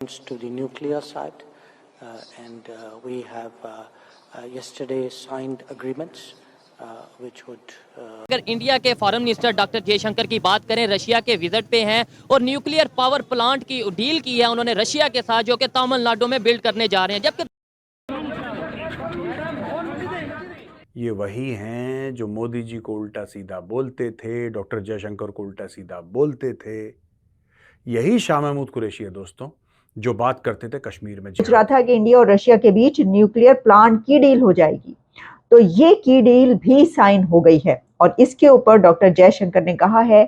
to the nuclear side, and we have yesterday signed agreements which would اگر India کے foreign minister doctor J Shankar کی بات کریں، Russia کے وزٹ پہ ہیں اور نیوکلیئر پاور پلانٹ کی ڈیل کی ہے انہوں نے رشیا کے ساتھ، جو کہ تامل ناڈو میں بلڈ کرنے جا رہے ہیں. جبکہ یہ وہی ہیں جو مودی جی کو الٹا سیدھا بولتے تھے، ڈاکٹر جے شنکر کو الٹا سیدھا بولتے تھے. یہی شاہ محمود قریشی ہے دوستوں، جو بات کرتے تھے کشمیر میں. سوچ رہا تھا کہ انڈیا اور رشیا کے بیچ نیوکلیئر پلانٹ کی ڈیل ہو جائے گی، تو یہ کی ڈیل بھی سائن ہو گئی ہے، اور اس کے اوپر ڈاکٹر جے شنکر نے کہا ہے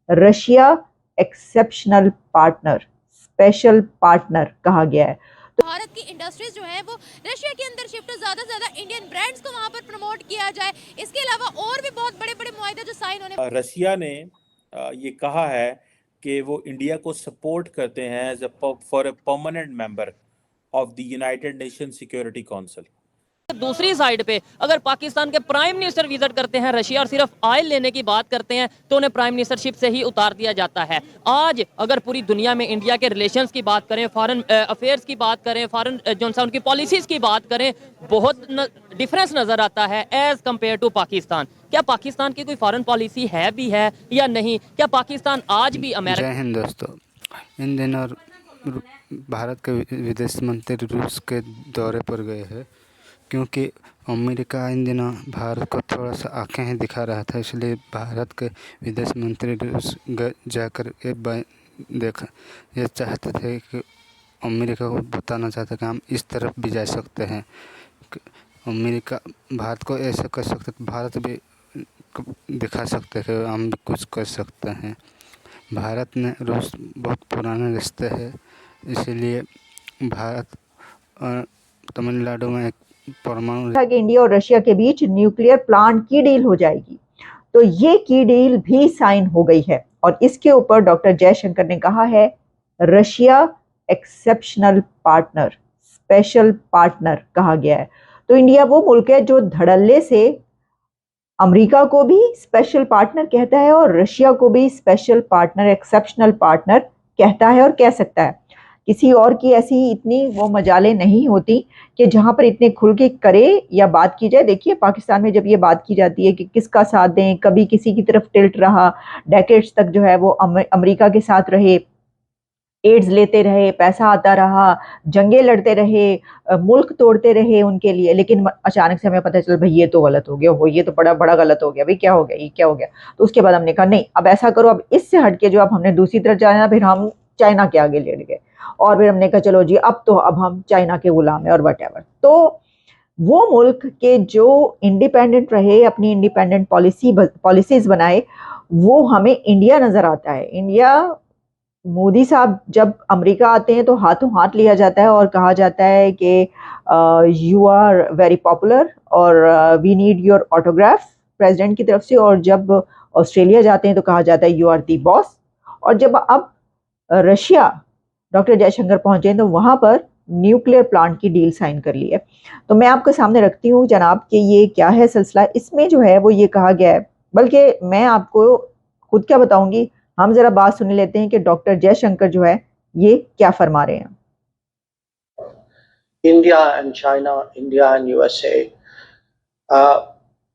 Russia exceptional partner, special partner کہا گیا ہے. بھارت کی انڈسٹریز جو ہیں وہ رشیا کے اندر شفٹ، زیادہ سے زیادہ انڈین برانڈز کو وہاں پر پروموٹ کیا جائے. اس کے علاوہ اور بھی بہت بڑے بڑے معاہدے جو سائن ہونے. رشیا نے یہ کہا ہے کہ وہ انڈیا کو سپورٹ کرتے ہیں as for a permanent member of the United nation security council. دوسری سائیڈ پہ اگر پاکستان کے پرائم منسٹر وزٹ کرتے ہیں رشیا اور صرف آئل لینے کی بات کرتے ہیں تو انہیں پرائم منسٹر شپ سے ہی اتار دیا جاتا ہے. آج اگر پوری دنیا میں انڈیا کے ریلیشنز کی بات کریں، فارن افیئرز کی بات کریں، فارن ان کی پالیسیز کی بات کریں، بہت ڈفرینس نظر آتا ہے ایز کمپیئر ٹو پاکستان. کیا پاکستان کی کوئی فارن پالیسی ہے بھی ہے یا نہیں؟ کیا پاکستان آج بھی امریکہ؟ جے ہند دوستو، ان دنوں بھارت کے ودیش منتری روس کے دورے پر گئے ہیں، کیونکہ امریکہ ان دنوں بھارت کو تھوڑا سا آنکھیں ہی دکھا رہا تھا. اس لیے بھارت کے ودیش منتری روس جا کر یہ چاہتے تھے کہ امریکہ کو بتانا چاہتے کہ ہم اس طرف بھی جا سکتے ہیں، امریکہ بھارت کو ایسا کر سکتے، بھارت بھی دکھا سکتے کہ ہم بھی کچھ کر سکتے ہیں. بھارت نے روس بہت پرانے رشتے ہیں، اسی لیے بھارت اور تمل ناڈو میں ایک پرمانو کہ انڈیا اور رشیا کے بیچ نیوکلیئر پلانٹ کی ڈیل ہو جائے گی، تو یہ کی ڈیل بھی سائن ہو گئی ہے، اور اس کے اوپر ڈاکٹر جے شنکر نے کہا ہے Russia exceptional partner, special partner کہا گیا ہے. تو انڈیا وہ ملک ہے جو دھڑلے سے امریکہ کو بھی اسپیشل پارٹنر کہتا ہے اور رشیا کو بھی اسپیشل پارٹنر، ایکسیپشنل پارٹنر کہتا ہے اور کہہ سکتا ہے. کسی اور کی ایسی اتنی وہ مجالیں نہیں ہوتی کہ جہاں پر اتنے کھل کے کرے یا بات کی جائے. دیکھیے پاکستان میں جب یہ بات کی جاتی ہے کہ کس کا ساتھ دیں، کبھی کسی کی طرف ٹلٹ رہا، ڈیکیڈز تک جو ہے وہ امریکہ کے ساتھ رہے، ایڈز لیتے رہے، پیسہ آتا رہا، جنگیں لڑتے رہے، ملک توڑتے رہے ان کے لیے، لیکن اچانک سے ہمیں پتہ چل بھائی یہ تو غلط ہو گیا، یہ تو بڑا بڑا غلط ہو گیا، بھائی کیا ہو گیا، یہ کیا ہو گیا. تو اس کے بعد ہم نے کہا نہیں، اب ایسا کرو، اب اس سے ہٹ کے جو اب ہم نے دوسری طرف جانا، پھر ہم چائنا کے آگے لیٹ گئے، اور پھر ہم نے کہا چلو جی اب ہم چائنا کے غلام ہیں اور وٹ ایور. تو وہ ملک کے جو انڈیپینڈنٹ رہے، اپنی انڈیپینڈنٹ پالیسیز بنائے، وہ ہمیں انڈیا نظر آتا ہے. انڈیا، مودی صاحب جب امریکہ آتے ہیں تو ہاتھوں ہاتھ لیا جاتا ہے اور کہا جاتا ہے کہ یو آر ویری پاپولر اور we need your autograph president کی طرف سے. اور جب آسٹریلیا جاتے ہیں تو کہا جاتا ہے یو آر دی باس. اور جب اب رشیا ڈاکٹر جے شنکر پہنچے ہیں تو وہاں پر نیوکلیئر پلانٹ کی ڈیل سائن کر لی ہے. تو میں آپ کے سامنے رکھتی ہوں جناب کہ یہ کیا ہے سلسلہ. اس میں جو ہے وہ یہ کہا گیا ہے، بلکہ میں آپ کو خود کیا بتاؤں گی، ہم ذرا بات سن لیتے ہیں کہ ڈاکٹر جے شنکر جو ہے یہ کیا فرما رہے ہیں. India and China, India and USA,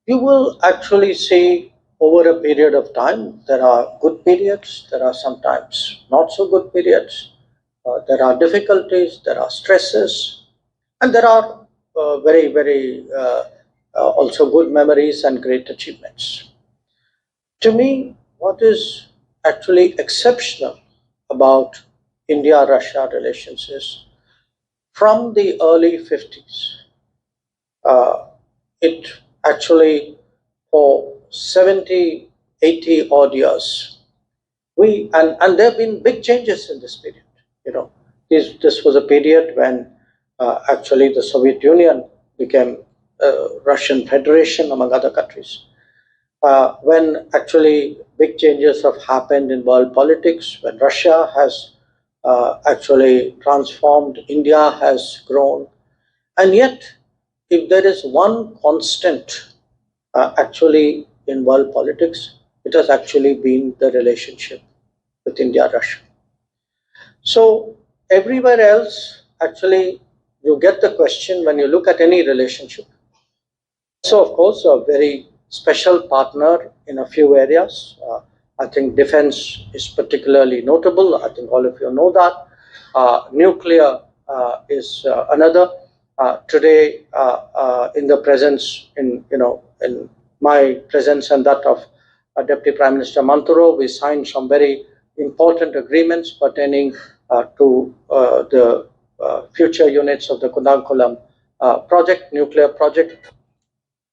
you will actually see over a period of time, there are good periods, there are sometimes not so good periods, there are difficulties, there are stresses, and there are very, very also good memories and great achievements. To me, what is actually exceptional about India-Russia relations is from the early 50s, it actually for 70, 80 odd years, and there have been big changes in this period. You know, this was a period when actually the Soviet Union became Russian Federation among other countries. When actually big changes have happened in world politics, when Russia has actually transformed, India has grown, and yet if there is one constant actually in world politics, it has actually been the relationship with India-Russia. So everywhere else, actually, you get the question when you look at any relationship. So, of course, a very special partner in a few areas. I think defense is particularly notable. I think all of you know that. Nuclear is another. Today, in the presence, in my presence and that of Deputy Prime Minister Manturo, we signed some very important agreements pertaining to the future units of the Kudankulam project, nuclear project.